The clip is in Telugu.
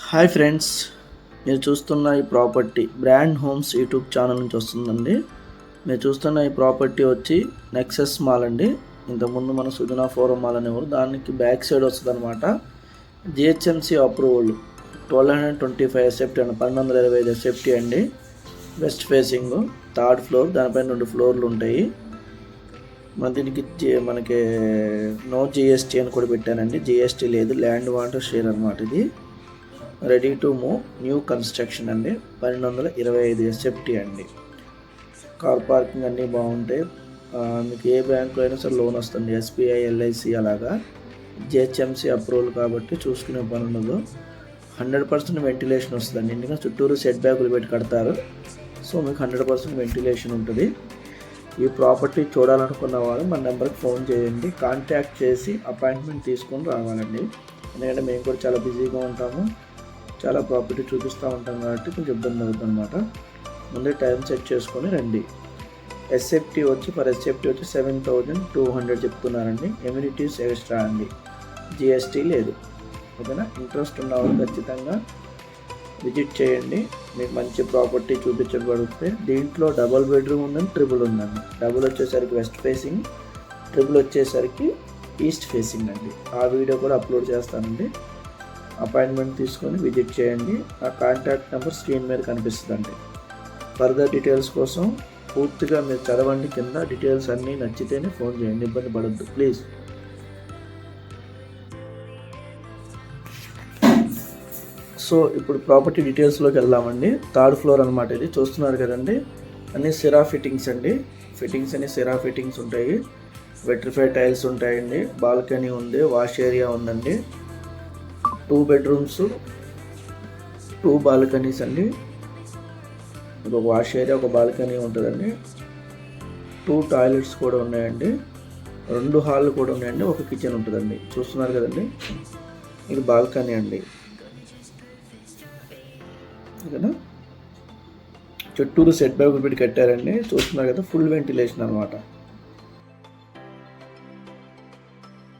హాయ్ ఫ్రెండ్స్, మీరు చూస్తున్న ఈ property brand homes YouTube channel నుంచి వస్తుందండి. మీరు చూస్తున్న ఈ ప్రాపర్టీ వచ్చి నెక్సెస్ మాల్ అండి. ఇంతకుముందు మన సుజనా ఫోరం మాల్ అనేవారు, దానికి బ్యాక్ సైడ్ వస్తుంది అనమాట. జిహెచ్ఎంసీ అప్రూవల్ 1225 ఎస్ఎఫ్టీ అండి, 1225 ఎస్ఎఫ్టీ అండి. వెస్ట్ ఫేసింగ్, థర్డ్ ఫ్లోర్, దానిపైన 2 ఫ్లోర్లు ఉంటాయి. మనకి నో జిఎస్టీ అని కూడా పెట్టానండి. జిఎస్టీ లేదు, ల్యాండ్ వాటర్ షేర్ అనమాట. ఇది ready to move new construction అండి. 1225 ఎస్ఎఫ్టీ అండి. కార్ పార్కింగ్ అన్నీ బాగుంటాయి. మీకు ఏ బ్యాంకులో అయినా సరే లోన్ వస్తుంది, ఎస్బీఐ, ఎల్ఐసి అలాగా. జిహెచ్ఎంసీ అప్రూవల్ కాబట్టి చూసుకునే పని ఉండదు. 100% వెంటిలేషన్ వస్తుందండి. ఎందుకంటే చుట్టూరు సెట్ బ్యాకులు పెట్టి కడతారు, సో మీకు 100% వెంటిలేషన్ ఉంటుంది. ఈ ప్రాపర్టీ చూడాలనుకున్న వాళ్ళు మన నెంబర్కి ఫోన్ చేయండి, కాంటాక్ట్ చేసి అపాయింట్మెంట్ తీసుకొని రావాలండి. ఎందుకంటే మేము కూడా చాలా బిజీగా ఉంటాము, చాలా ప్రాపర్టీ చూపిస్తూ ఉంటాం కాబట్టి కొంచెం ఇబ్బంది అవుతుంది అనమాట. ముందే టైం సెట్ చేసుకొని రండి. ఎస్ఎఫ్టీ వచ్చి పర్ ఎస్ఎఫ్టీ వచ్చి 7200 చెప్తున్నారండి. ఎమ్యూనిటీస్ ఎక్స్ట్రా అండి, జిఎస్టీ లేదు. ఓకేనా? ఇంట్రెస్ట్ ఉన్నవాళ్ళు ఖచ్చితంగా విజిట్ చేయండి, మీకు మంచి ప్రాపర్టీ చూపించబడితే. దీంట్లో డబుల్ బెడ్రూమ్ ఉందండి, ట్రిపుల్ ఉందండి. డబుల్ వచ్చేసరికి వెస్ట్ ఫేసింగ్, ట్రిపుల్ వచ్చేసరికి ఈస్ట్ ఫేసింగ్ అండి. ఆ వీడియో కూడా అప్లోడ్ చేస్తానండి. అపాయింట్మెంట్ తీసుకొని విజిట్ చేయండి. ఆ కాంటాక్ట్ నెంబర్ స్క్రీన్ మీద కనిపిస్తుందండి. ఫర్దర్ డీటెయిల్స్ కోసం పూర్తిగా మీరు చదవండి, కింద డీటెయిల్స్ అన్నీ నచ్చితేనే ఫోన్ చేయండి, ఇబ్బంది పడద్దు ప్లీజ్. సో ఇప్పుడు ప్రాపర్టీ డీటెయిల్స్లోకి వెళ్దామండి. థర్డ్ ఫ్లోర్ అనమాట. ఇది చూస్తున్నారు కదండి, అన్ని సిరా ఫిట్టింగ్స్ అండి. ఫిట్టింగ్స్ అన్ని సిరా ఫిట్టింగ్స్ ఉంటాయి. వెట్రిఫైడ్ టైల్స్ ఉంటాయండి. బాల్కనీ ఉంది, వాష్ ఏరియా ఉందండి. 2 బెడ్రూమ్స్, 2 బాల్కనీస్ అండి. ఒక వాష్ ఏరియా, ఒక బాల్కనీ ఉంటుందండి. 2 టాయిలెట్స్ కూడా ఉన్నాయండి. 2 హాళ్ళు కూడా ఉన్నాయండి. ఒక కిచెన్ ఉంటుందండి. చూస్తున్నారు కదండి, ఇది బాల్కనీ అండి. ఓకేనా? చుట్టూరు సెట్ బ్యాక్ పెట్టి కట్టారండి. చూస్తున్నారు కదా, ఫుల్ వెంటిలేషన్ అనమాట.